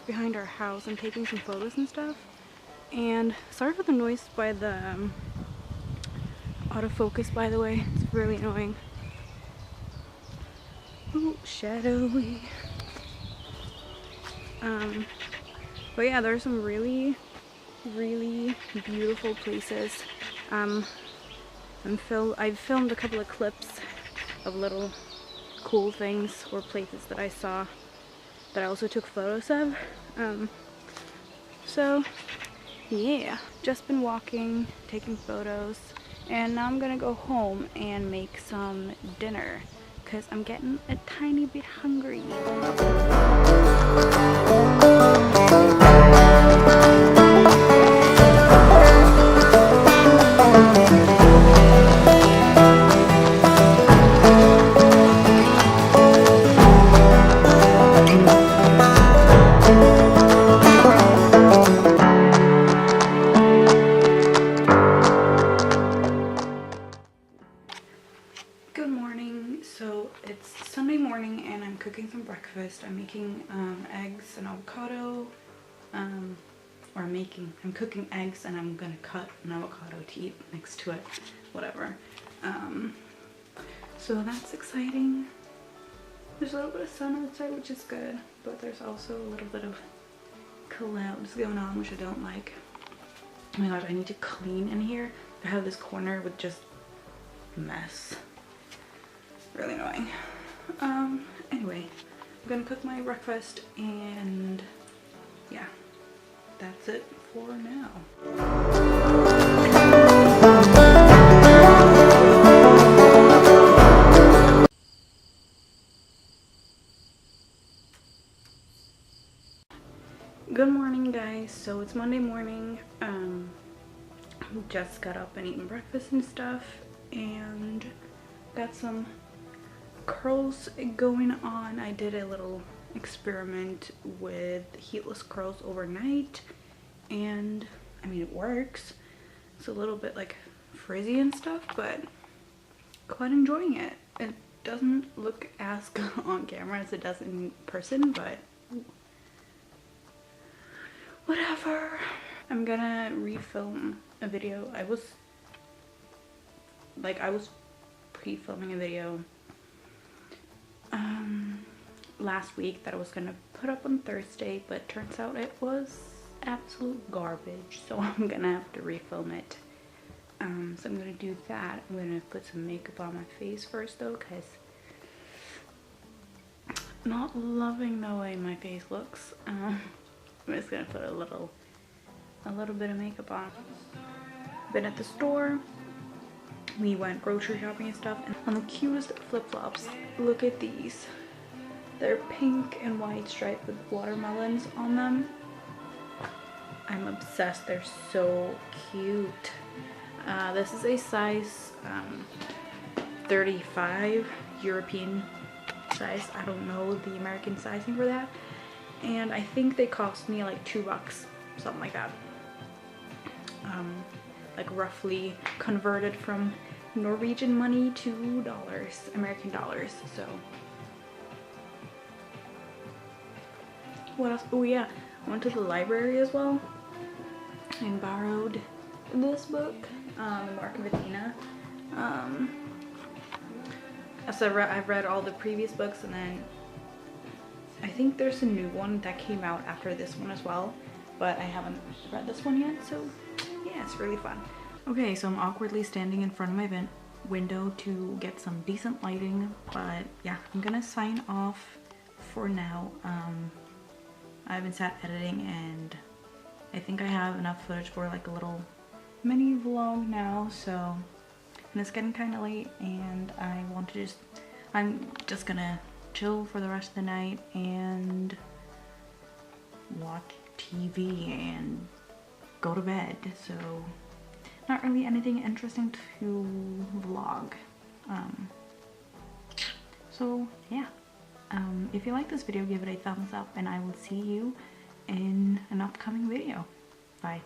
behind our house. I'm taking some photos and stuff. And sorry for the noise by the autofocus, by the way. It's really annoying. Ooh, shadowy. But yeah, there are some really beautiful places. I've filmed a couple of clips of little cool things or places that I saw that I also took photos of. So yeah, just been walking, taking photos, and now I'm gonna go home and make some dinner because I'm getting a tiny bit hungry. Good morning. So it's Sunday morning and I'm cooking some breakfast. I'm making eggs and avocado. I'm cooking eggs and I'm gonna cut an avocado to eat next to it. Whatever. So that's exciting. There's a little bit of sun outside, which is good, but there's also a little bit of clouds going on, which I don't like. Oh my god, I need to clean in here. I have this corner with just mess. Really annoying. Anyway, I'm gonna cook my breakfast and yeah, that's it for now. Good morning, guys. So it's Monday morning. Just got up and eaten breakfast and stuff and got some curls going on. I did a little experiment with heatless curls overnight and I mean it works. It's a little bit like frizzy and stuff, but quite enjoying it. It doesn't look as good on camera as it does in person, but whatever. I'm gonna refilm a video. I was pre-filming a video last week that I was gonna put up on Thursday, but turns out it was absolute garbage, so I'm gonna have to refilm it. So I'm gonna do that. I'm gonna put some makeup on my face first though, because not loving the way my face looks. I'm just gonna put a little bit of makeup on. Been at the store. We went grocery shopping and stuff, and on the cutest flip-flops. Look at these. They're pink and white striped with watermelons on them. I'm obsessed. They're so cute. This is a size 35 European size. I don't know the American sizing for that. And I think they cost me like $2, something like that. Like roughly converted from Norwegian money to dollars, American dollars. So what else? Oh yeah, I went to the library as well and borrowed this book, Mark and Bettina. So I've read all the previous books, and then I think there's a new one that came out after this one as well, but I haven't read this one yet, so yeah, it's really fun. Okay, so I'm awkwardly standing in front of my window to get some decent lighting, but yeah, I'm gonna sign off for now. I haven't sat editing, and I think I have enough footage for like a little mini vlog now, so, and it's getting kind of late, and I'm just gonna chill for the rest of the night and watch TV and go to bed. So not really anything interesting to vlog. So yeah, if you like this video, give it a thumbs up, and I will see you in an upcoming video. Bye.